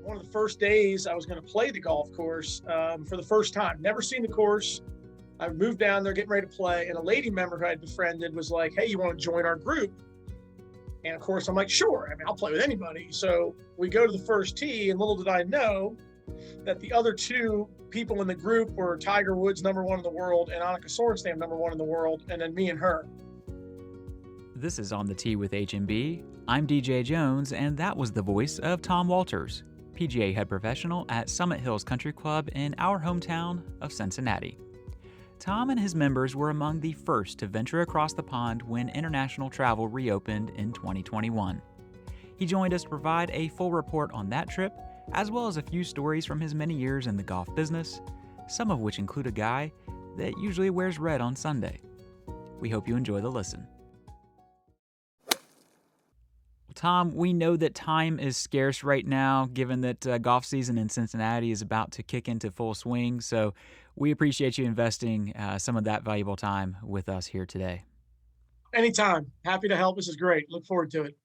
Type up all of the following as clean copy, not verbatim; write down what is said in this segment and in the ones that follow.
one of the first days I was going to play the golf course for the first time. Never seen the course. I moved down there getting ready to play, and a lady member who I had befriended was like, "Hey, you want to join our group?" And of course, I'm like, "Sure. I mean, I'll play with anybody." So we go to the first tee, and little did I know that the other two people in the group were Tiger Woods, #1 in the world, and Annika Sorenstam, #1 in the world, and then me and her. This is On the Tee with HMB. I'm DJ Jones, and that was the voice of Tom Walters, PGA head professional at Summit Hills Country Club in our hometown of Cincinnati. Tom and his members were among the first to venture across the pond when international travel reopened in 2021. He joined us to provide a full report on that trip, as well as a few stories from his many years in the golf business, some of which include a guy that usually wears red on Sunday. We hope you enjoy the listen. Tom, we know that time is scarce right now, given that golf season in Cincinnati is about to kick into full swing. So we appreciate you investing some of that valuable time with us here today. Anytime. Happy to help. This is great. Look forward to it.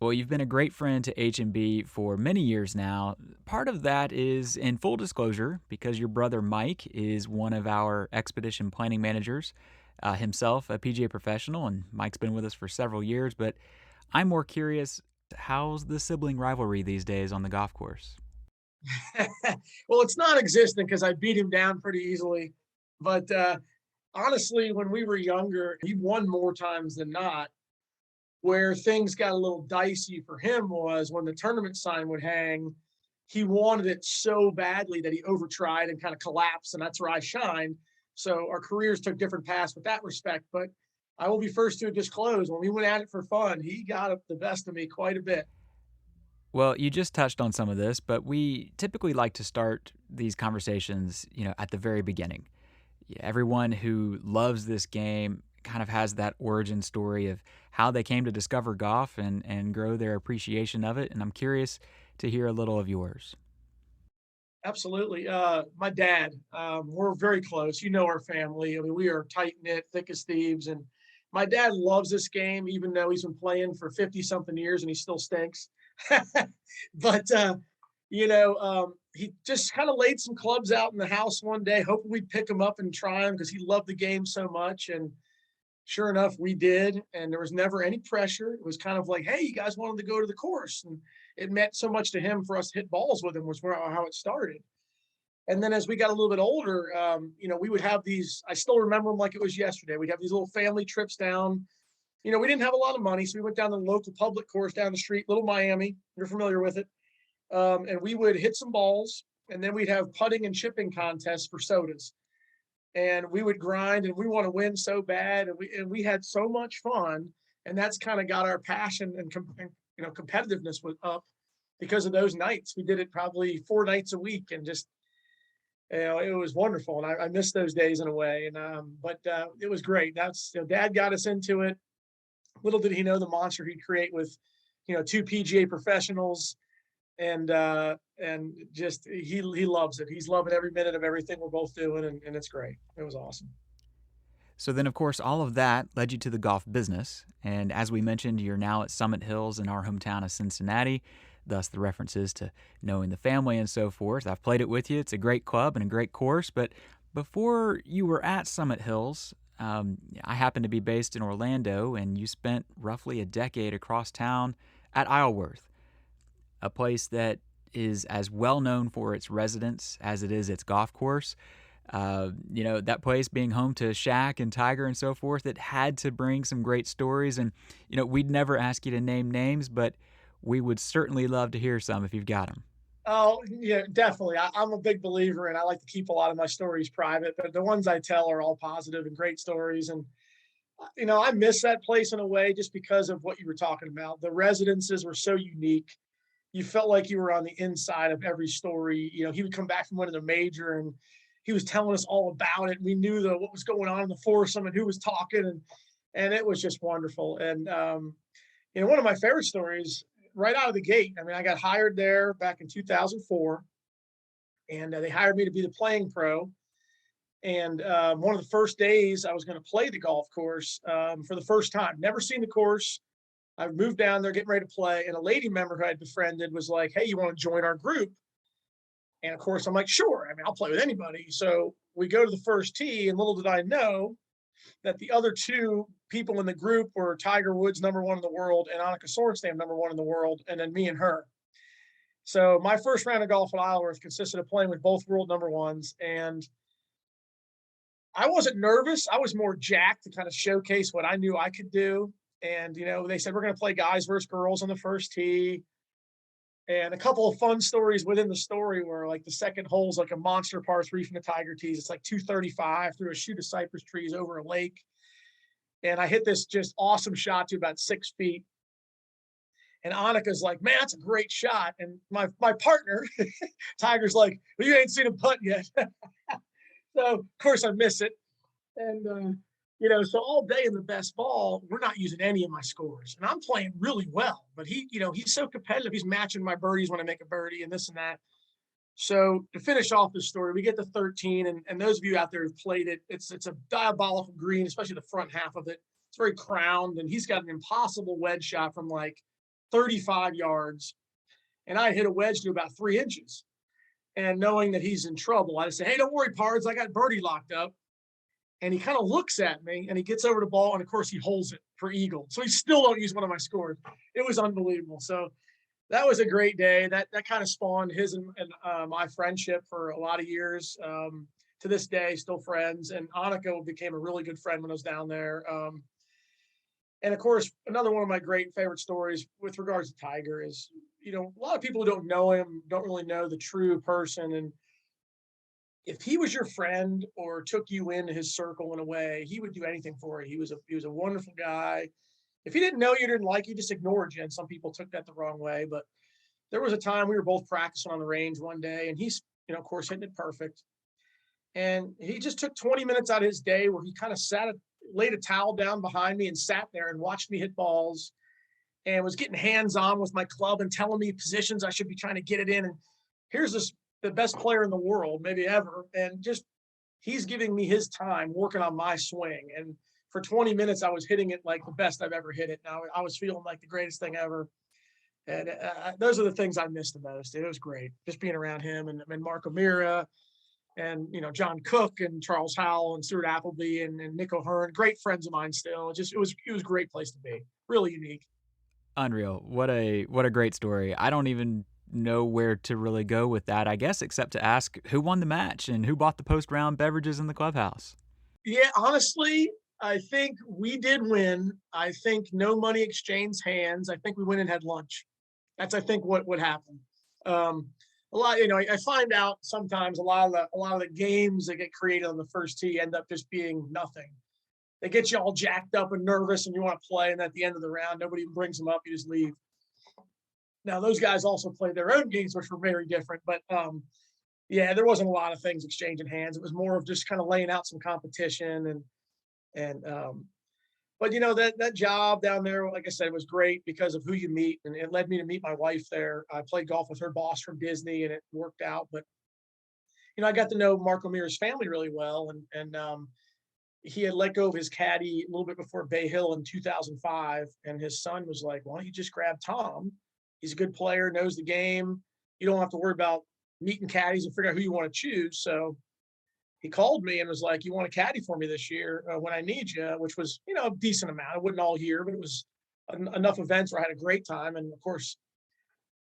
Well, you've been a great friend to H&B for many years now. Part of that is, in full disclosure, because your brother Mike is one of our expedition planning managers, himself a PGA professional, and Mike's been with us for several years. But I'm more curious, how's the sibling rivalry these days on the golf course? Well, it's non-existent because I beat him down pretty easily. But honestly, when we were younger, he won more times than not. Where things got a little dicey for him was when the tournament sign would hang, he wanted it so badly that he overtried and kind of collapsed, and that's where I shined. So our careers took different paths with that respect. But I will be first to disclose, when we went at it for fun, he got the best of me quite a bit. Well, you just touched on some of this, but we typically like to start these conversations, at the very beginning. Everyone who loves this game kind of has that origin story of how they came to discover golf and grow their appreciation of it. And I'm curious to hear a little of yours. Absolutely. My dad, we're very close. You know our family. I mean, we are tight knit, thick as thieves. And my dad loves this game, even though he's been playing for 50 something years and he still stinks. But, he just kind of laid some clubs out in the house one day, hoping we'd pick them up and try them because he loved the game so much. And sure enough, we did. And there was never any pressure. It was kind of like, hey, you guys wanted to go to the course. And it meant so much to him for us to hit balls with him was how it started. And then as we got a little bit older, we would have these, I still remember them like it was yesterday. We'd have these little family trips down. We didn't have a lot of money, so we went down to the local public course down the street, Little Miami. You're familiar with it. And we would hit some balls, and then we'd have putting and chipping contests for sodas. And we would grind, and we want to win so bad. And we had so much fun. And that's kind of got our passion and competitiveness up because of those nights. We did it probably 4 nights a week, and just, it was wonderful. And I miss those days in a way. And, but it was great. That's, Dad got us into it. Little did he know the monster he'd create with, 2 PGA professionals. And just, he loves it. He's loving every minute of everything we're both doing. And it's great. It was awesome. So then, of course, all of that led you to the golf business. And as we mentioned, you're now at Summit Hills in our hometown of Cincinnati, thus the references to knowing the family and so forth. I've played it with you. It's a great club and a great course. But before you were at Summit Hills, I happen to be based in Orlando, and you spent roughly a decade across town at Isleworth, a place that is as well known for its residents as it is its golf course. That place being home to Shaq and Tiger and so forth, it had to bring some great stories. And, we'd never ask you to name names, but we would certainly love to hear some if you've got them. Oh, yeah, definitely. I'm a big believer, and I like to keep a lot of my stories private, but the ones I tell are all positive and great stories. And, I miss that place in a way just because of what you were talking about. The residences were so unique. You felt like you were on the inside of every story. He would come back from winning a major, and he was telling us all about it. We knew what was going on in the foursome and who was talking, and it was just wonderful. And, one of my favorite stories right out of the gate, I mean, I got hired there back in 2004, and they hired me to be the playing pro. And one of the first days I was going to play the golf course for the first time. Never seen the course. I moved down there, getting ready to play, and a lady member who I had befriended was like, "Hey, you want to join our group?" And of course, I'm like, "Sure. I mean, I'll play with anybody." So we go to the first tee, and little did I know that the other two people in the group were Tiger Woods, #1 in the world, and Annika Sorenstam, #1 in the world, and then me and her. So my first round of golf at Isleworth consisted of playing with both world #1s, and I wasn't nervous. I was more jacked to kind of showcase what I knew I could do. And they said we're going to play guys versus girls on the first tee. And a couple of fun stories within the story were like the second hole's like a monster par 3 from the Tiger tees. It's like 235 through a chute of cypress trees over a lake. And I hit this just awesome shot to about 6 feet. And Annika's like, "Man, that's a great shot." And my partner, Tiger's like, "Well, you ain't seen him putt yet." So of course I miss it. And so all day in the best ball, we're not using any of my scores. And I'm playing really well. But he's so competitive. He's matching my birdies when I make a birdie and this and that. So to finish off the story, we get to 13, and those of you out there who've played it, it's a diabolical green, especially the front half of it. It's very crowned, and he's got an impossible wedge shot from like 35 yards, and I hit a wedge to about 3 inches. And knowing that he's in trouble, I just say, "Hey, don't worry, Pards, I got birdie locked up." And he kind of looks at me, and he gets over the ball, and of course he holds it for eagle. So he still don't use one of my scores. It was unbelievable. So that was a great day. That kind of spawned his and my friendship for a lot of years. To this day, still friends. And Annika became a really good friend when I was down there. And of course, another one of my great favorite stories with regards to Tiger is, a lot of people who don't know him don't really know the true person. And if he was your friend or took you into his circle in a way, he would do anything for you. He was a wonderful guy. If he didn't know you, didn't like you, just ignored you. And some people took that the wrong way. But there was a time we were both practicing on the range one day, and he's, of course, hitting it perfect. And he just took 20 minutes out of his day where he kind of laid a towel down behind me and sat there and watched me hit balls and was getting hands-on with my club and telling me positions I should be trying to get it in. And here's the best player in the world, maybe ever. And just, he's giving me his time working on my swing. And for 20 minutes, I was hitting it like the best I've ever hit it. Now I was feeling like the greatest thing ever. And those are the things I missed the most. It was great just being around him and Mark O'Meara and, John Cook and Charles Howell and Stuart Appleby and Nick O'Hearn, great friends of mine still. It was a great place to be. Really unique. Unreal. What a great story. I don't even know where to really go with that, I guess, except to ask who won the match and who bought the post-round beverages in the clubhouse. Yeah, honestly, I think we did win. I think no money exchanged hands. I think we went and had lunch. That's, I think, what happened. A lot, I find out sometimes a lot of the games that get created on the first tee end up just being nothing. They get you all jacked up and nervous, and you want to play, and at the end of the round, nobody even brings them up. You just leave. Now, those guys also played their own games, which were very different. But yeah, there wasn't a lot of things exchanging hands. It was more of just kind of laying out some competition and but that job down there, like I said, was great because of who you meet, and it led me to meet my wife there. I played golf with her boss from Disney, and it worked out. But I got to know Mark O'Meara's family really well, and he had let go of his caddy a little bit before Bay Hill in 2005, and his son was like, "Why don't you just grab Tom? He's a good player, knows the game. You don't have to worry about meeting caddies and figure out who you want to choose." So he called me and was like, "You want a caddy for me this year when I need you?" Which was, a decent amount. It wasn't all year, but it was enough events where I had a great time. And of course,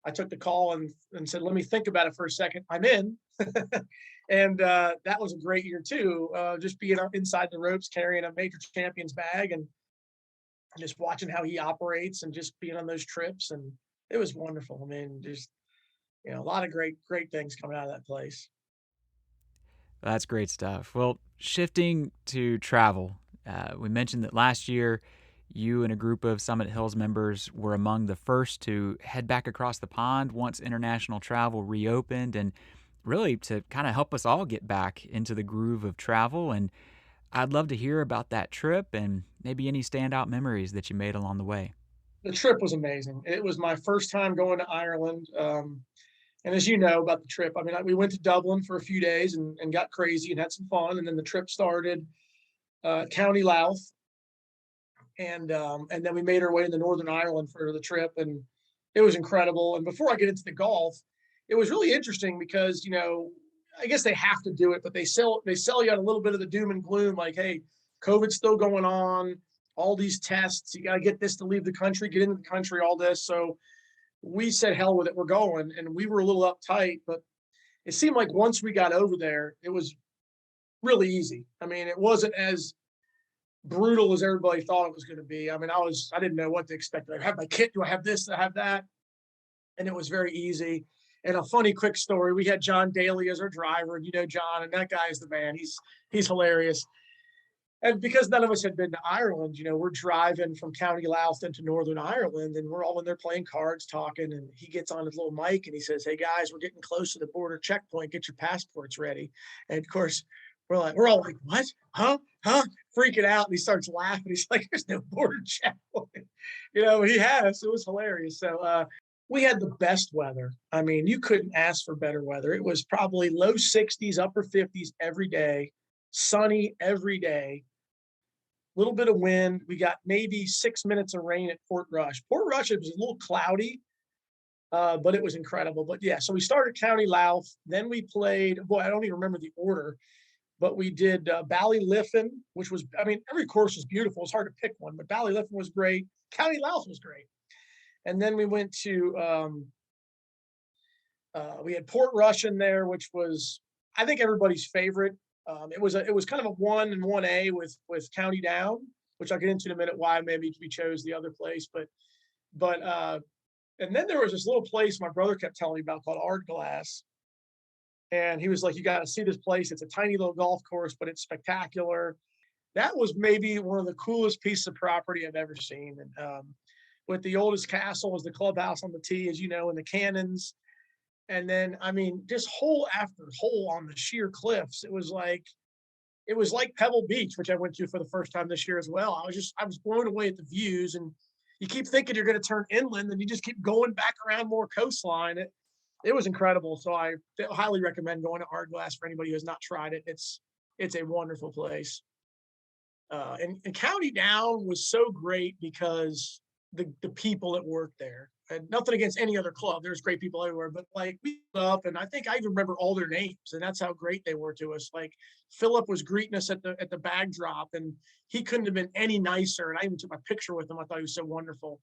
I took the call and said, "Let me think about it for a second. I'm in." And that was a great year too. Just being inside the ropes, carrying a major champions bag and just watching how he operates and just being on those trips. And it was wonderful. I mean, just, a lot of great things coming out of that place. That's great stuff. Well, shifting to travel, we mentioned that last year you and a group of Summit Hills members were among the first to head back across the pond once international travel reopened, and really to kind of help us all get back into the groove of travel. And I'd love to hear about that trip and maybe any standout memories that you made along the way. The trip was amazing. It was my first time going to Ireland. And as you know about the trip, I mean, we went to Dublin for a few days and got crazy and had some fun. And then the trip started County Louth. And then we made our way into Northern Ireland for the trip, and it was incredible. And before I get into the golf, it was really interesting because, I guess they have to do it, but they sell you on a little bit of the doom and gloom, like, hey, COVID's still going on, all these tests, you got to get this to leave the country, get into the country, all this. So we said, hell with it, we're going. And we were a little uptight, but it seemed like once we got over there, it was really easy. I mean, it wasn't as brutal as everybody thought it was going to be. I mean, I didn't know what to expect. Do I have my kit? Do I have this? Do I have that? And it was very easy. And a funny quick story, we had John Daly as our driver, and John, and that guy is the man. He's hilarious. And because none of us had been to Ireland, we're driving from County Louth into Northern Ireland, and we're all in there playing cards, talking, and he gets on his little mic and he says, "Hey guys, we're getting close to the border checkpoint. Get your passports ready." And of course, we're all like, "What? Huh? Huh?" Freaking out. And he starts laughing. He's like, "There's no border checkpoint." He had us. It was hilarious. So we had the best weather. I mean, you couldn't ask for better weather. It was probably low 60s, upper 50s every day, sunny every day, little bit of wind. We got maybe 6 minutes of rain at Port Rush. Port Rush, it was a little cloudy, but it was incredible. But yeah, so we started County Louth. Then we played, boy, I don't even remember the order, but we did Ballyliffin, which was, I mean, every course was beautiful. It's hard to pick one, but Ballyliffin was great. County Louth was great. And then we went to, we had Port Rush in there, which was, I think, everybody's favorite. It was kind of a 1 and 1A with County Down, which I'll get into in a minute why maybe we chose the other place. But and then there was this little place my brother kept telling me about called Ardglass. And he was like, "You got to see this place. It's a tiny little golf course, but it's spectacular." That was maybe one of the coolest pieces of property I've ever seen. And with the oldest castle was the clubhouse on the tee, as you know, and the cannons. And then, I mean, just hole after hole on the sheer cliffs. It was like Pebble Beach, which I went to for the first time this year as well. I was blown away at the views, and you keep thinking you're going to turn inland, and you just keep going back around more coastline. It was incredible. So I highly recommend going to Ardglass for anybody who has not tried it. It's a wonderful place. And County Down was so great because the people that work there. And nothing against any other club. There's great people everywhere, but like we up, and I think I even remember all their names, and that's how great they were to us. Like Philip was greeting us at the bag drop, and he couldn't have been any nicer. And I even took my picture with him. I thought he was so wonderful.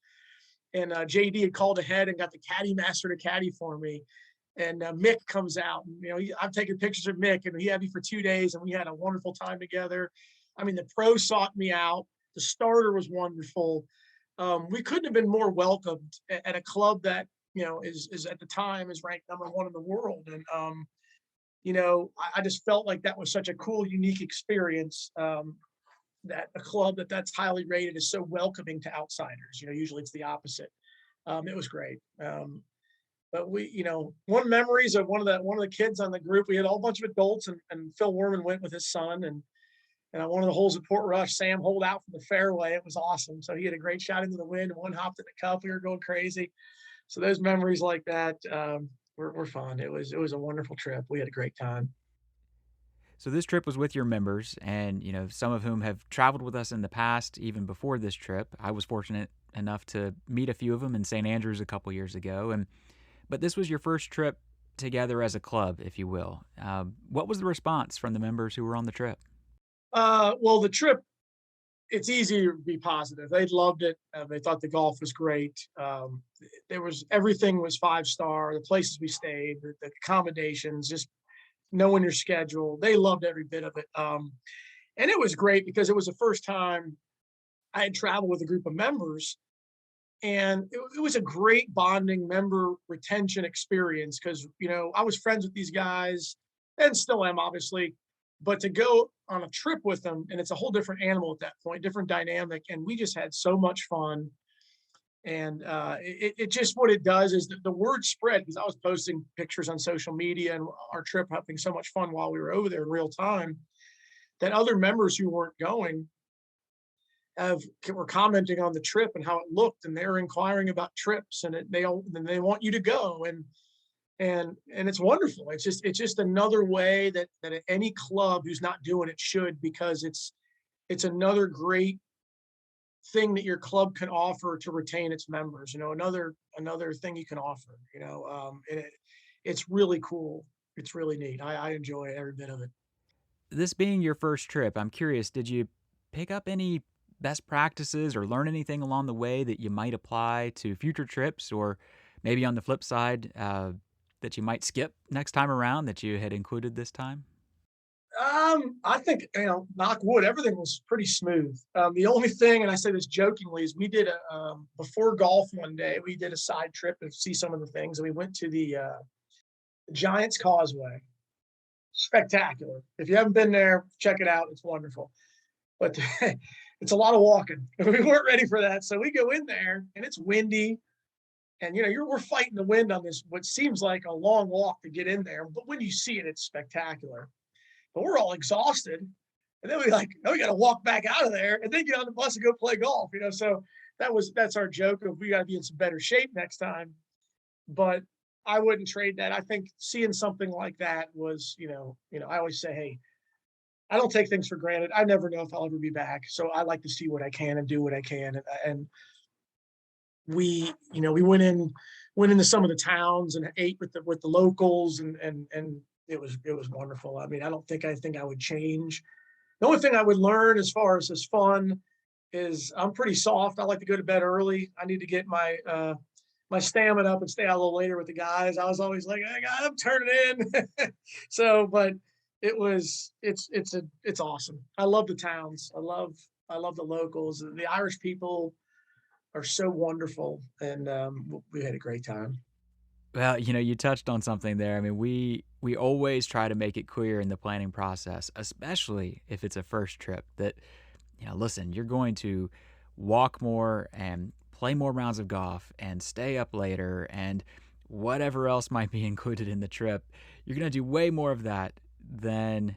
And JD had called ahead and got the caddy master to caddy for me. And Mick comes out, and I'm taking pictures of Mick, and he had me for 2 days, and we had a wonderful time together. I mean, the pro sought me out. The starter was wonderful. We couldn't have been more welcomed at a club that is at the time is ranked #1 in the world. And I just felt like that was such a cool, unique experience. That a club that's highly rated is so welcoming to outsiders. Usually it's the opposite. It was great. But one memories of one of the kids on the group. We had a whole bunch of adults, and Phil Werman went with his son, and on one of the holes at Port Rush, Sam holed out from the fairway. It was awesome. So he had a great shot into the wind, and one hopped in the cup. We were going crazy. So those memories like that were fun. It was a wonderful trip. We had a great time. So this trip was with your members, and some of whom have traveled with us in the past, even before this trip. I was fortunate enough to meet a few of them in St. Andrews a couple years ago, but this was your first trip together as a club, if you will. What was the response from the members who were on the trip? Well, the trip, it's easy to be positive. They loved it. They thought the golf was great. Everything was 5-star. The places we stayed, the accommodations, just knowing your schedule. They loved every bit of it. And it was great because it was the first time I had traveled with a group of members, and it was a great bonding member retention experience because, I was friends with these guys and still am, obviously. But to go on a trip with them, and it's a whole different animal at that point, different dynamic. And we just had so much fun. And it just, what it does is the word spread, because I was posting pictures on social media and our trip having so much fun while we were over there in real time, that other members who weren't going were commenting on the trip and how it looked, and they're inquiring about trips, and they want you to go. And it's wonderful. It's just another way that any club who's not doing it should, because it's another great thing that your club can offer to retain its members. Another thing you can offer. It's really cool. It's really neat. I enjoy every bit of it. This being your first trip, I'm curious, did you pick up any best practices or learn anything along the way that you might apply to future trips, or maybe on the flip side, that you might skip next time around that you had included this time? I think, knock wood, everything was pretty smooth. The only thing, and I say this jokingly, is we did before golf one day, we did a side trip to see some of the things, and we went to the Giants Causeway. Spectacular. If you haven't been there, check it out. It's wonderful. But it's a lot of walking. We weren't ready for that. So we go in there and it's windy. And we're fighting the wind on this, what seems like a long walk to get in there. But when you see it, it's spectacular. But we're all exhausted. And then we got to walk back out of there and then get on the bus and go play golf. So that's our joke of we got to be in some better shape next time. But I wouldn't trade that. I think seeing something like that was, I always say, hey, I don't take things for granted. I never know if I'll ever be back. So I like to see what I can and do what I can. And we went into some of the towns and ate with the locals and it was wonderful. I mean, I don't think anything I would change. The only thing I would learn as far as fun is I'm pretty soft. I like to go to bed early. I need to get my stamina up and stay out a little later with the guys. I was always like, hey, God, I'm turning in. But it's awesome. I love the towns. I love the locals. The Irish people are so wonderful, and we had a great time. Well, you touched on something there. I mean, we always try to make it clear in the planning process, especially if it's a first trip, that listen, you're going to walk more and play more rounds of golf and stay up later and whatever else might be included in the trip. You're going to do way more of that than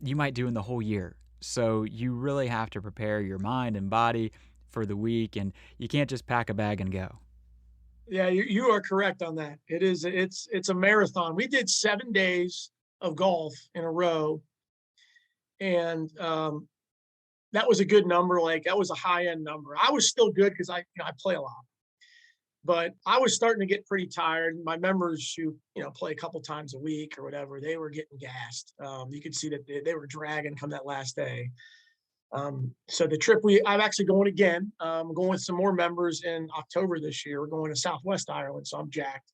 you might do in the whole year. So you really have to prepare your mind and body for the week, and you can't just pack a bag and go. Yeah, you are correct on that. It's a marathon. We did 7 days of golf in a row, and that was a good number. Like that was a high end number. I was still good because I play a lot, but I was starting to get pretty tired. My members who play a couple times a week or whatever, they were getting gassed. You could see that they were dragging come that last day. So the trip I'm actually going again. I'm going with some more members in October this year. We're going to Southwest Ireland, so I'm jacked.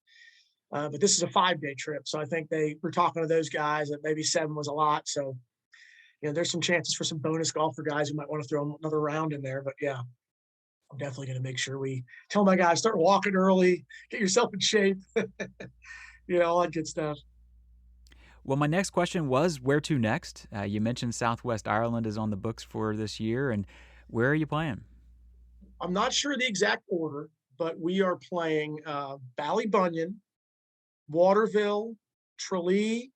But this is a 5-day trip, so I think they were talking to those guys that maybe 7 was a lot. So there's some chances for some bonus golf for guys who might want to throw another round in there. But yeah, I'm definitely going to make sure we tell my guys start walking early, get yourself in shape, all that good stuff. Well, my next question was where to next? You mentioned Southwest Ireland is on the books for this year, and where are you playing? I'm not sure the exact order, but we are playing Ballybunion, Waterville, Tralee,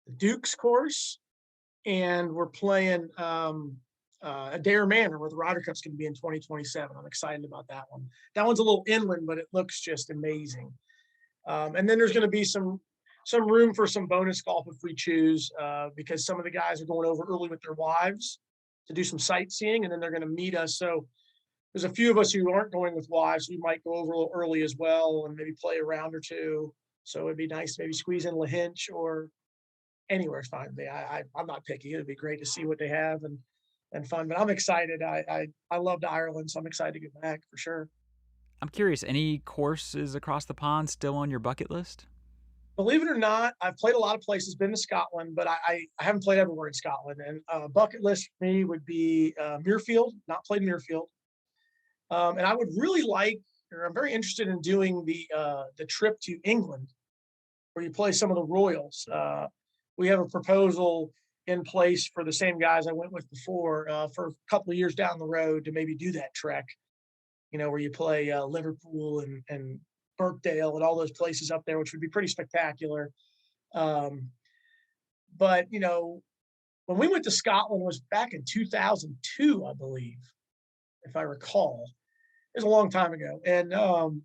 the Duke's course, and we're playing Adair Manor, where the Ryder Cup's going to be in 2027. I'm excited about that one. That one's a little inland, but it looks just amazing. And then there's going to be some room for some bonus golf if we choose, because some of the guys are going over early with their wives to do some sightseeing, and then they're going to meet us. So there's a few of us who aren't going with wives. We might go over a little early as well and maybe play a round or two. So it'd be nice to maybe squeeze in Lahinch or anywhere's fine with me. I'm not picky. It'd be great to see what they have and fun. But I'm excited. I loved Ireland, so I'm excited to get back for sure. I'm curious, any courses across the pond still on your bucket list? Believe it or not, I've played a lot of places, been to Scotland, but I haven't played everywhere in Scotland. And bucket list for me would be Muirfield, not played Muirfield. And I would really like, or I'm very interested in doing the trip to England, where you play some of the Royals. We have a proposal in place for the same guys I went with before for a couple of years down the road to maybe do that trek, where you play Liverpool and Birkdale and all those places up there, which would be pretty spectacular. But when we went to Scotland was back in 2002, I believe, if I recall. It was a long time ago. And it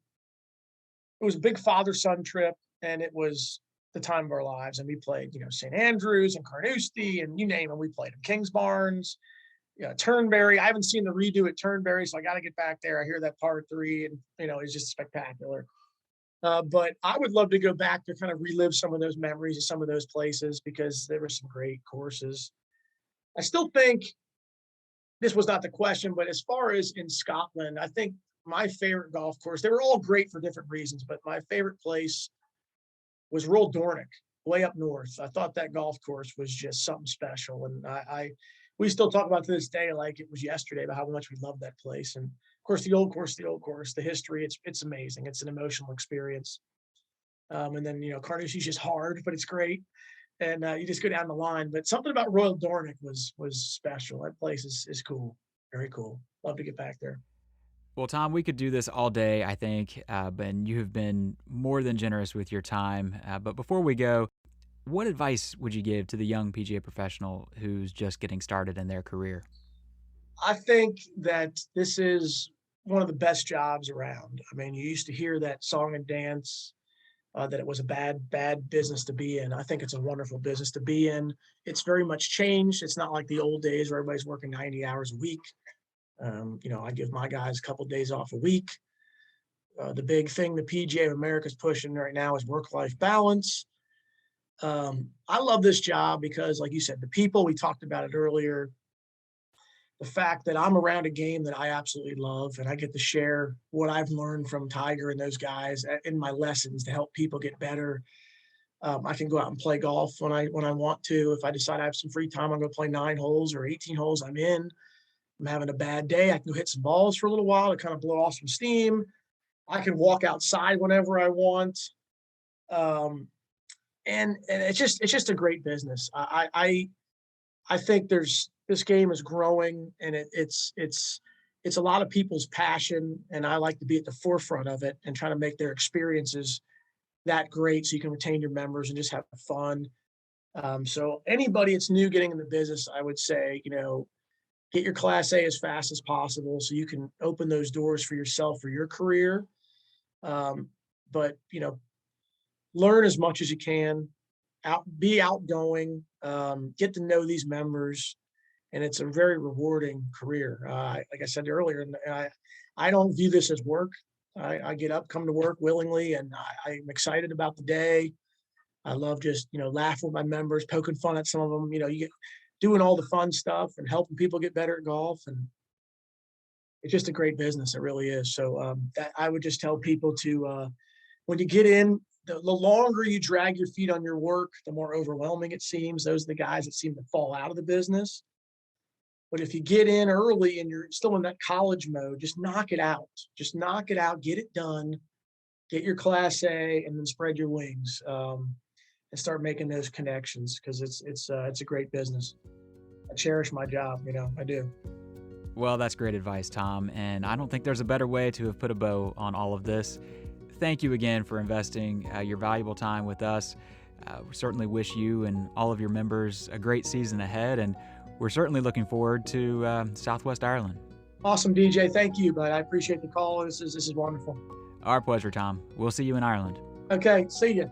was a big father-son trip, and it was the time of our lives. And we played, St. Andrews and Carnoustie and you name it, we played them. Kingsbarns, Yeah, Turnberry. I haven't seen the redo at Turnberry, so I got to get back there. I hear that par three, and it's just spectacular. But I would love to go back to kind of relive some of those memories of some of those places because there were some great courses. I still think this was not the question, but as far as in Scotland, I think my favorite golf course, they were all great for different reasons, but my favorite place was Royal Dornoch, way up north. I thought that golf course was just something special. And we still talk about to this day like it was yesterday about how much we love that place. And of course, the old course, the history, it's amazing. It's an emotional experience. And then, Carnousie's just hard, but it's great. And you just go down the line. But something about Royal Dornoch was special. That place is cool, very cool. Love to get back there. Well, Tom, we could do this all day, I think, and you have been more than generous with your time. But before we go, what advice would you give to the young PGA professional who's just getting started in their career? I think that this is one of the best jobs around. I mean, you used to hear that song and dance, that it was a bad business to be in. I think it's a wonderful business to be in. It's very much changed. It's not like the old days where everybody's working 90 hours a week. I give my guys a couple of days off a week. The big thing the PGA of America is pushing right now is work-life balance. I love this job because, like you said, the people, we talked about it earlier, the fact that I'm around a game that I absolutely love and I get to share what I've learned from Tiger and those guys in my lessons to help people get better. I can go out and play golf when I want to. If I decide I have some free time, I'm going to play 9 holes or 18 holes. I'm in. I'm having a bad day. I can go hit some balls for a little while to kind of blow off some steam. I can walk outside whenever I want. And it's just a great business. I think this game is growing, and it's a lot of people's passion, and I like to be at the forefront of it and try to make their experiences that great so you can retain your members and just have fun. So anybody that's new getting in the business, I would say, get your Class A as fast as possible so you can open those doors for yourself for your career. But learn as much as you can, be outgoing, get to know these members, and it's a very rewarding career. Like I said earlier, I don't view this as work. I get up, come to work willingly, and I'm excited about the day. I love just laughing with my members, poking fun at some of them. You get doing all the fun stuff and helping people get better at golf, and it's just a great business. It really is. So that I would just tell people to when you get in, the longer you drag your feet on your work, the more overwhelming it seems. Those are the guys that seem to fall out of the business. But if you get in early and you're still in that college mode, just knock it out. Just knock it out, get it done, get your Class A, and then spread your wings and start making those connections because it's a great business. I cherish my job, I do. Well, that's great advice, Tom, and I don't think there's a better way to have put a bow on all of this. Thank you again for investing your valuable time with us. We certainly wish you and all of your members a great season ahead, and we're certainly looking forward to Southwest Ireland. Awesome, DJ. Thank you, bud. I appreciate the call. This is wonderful. Our pleasure, Tom. We'll see you in Ireland. Okay, see you.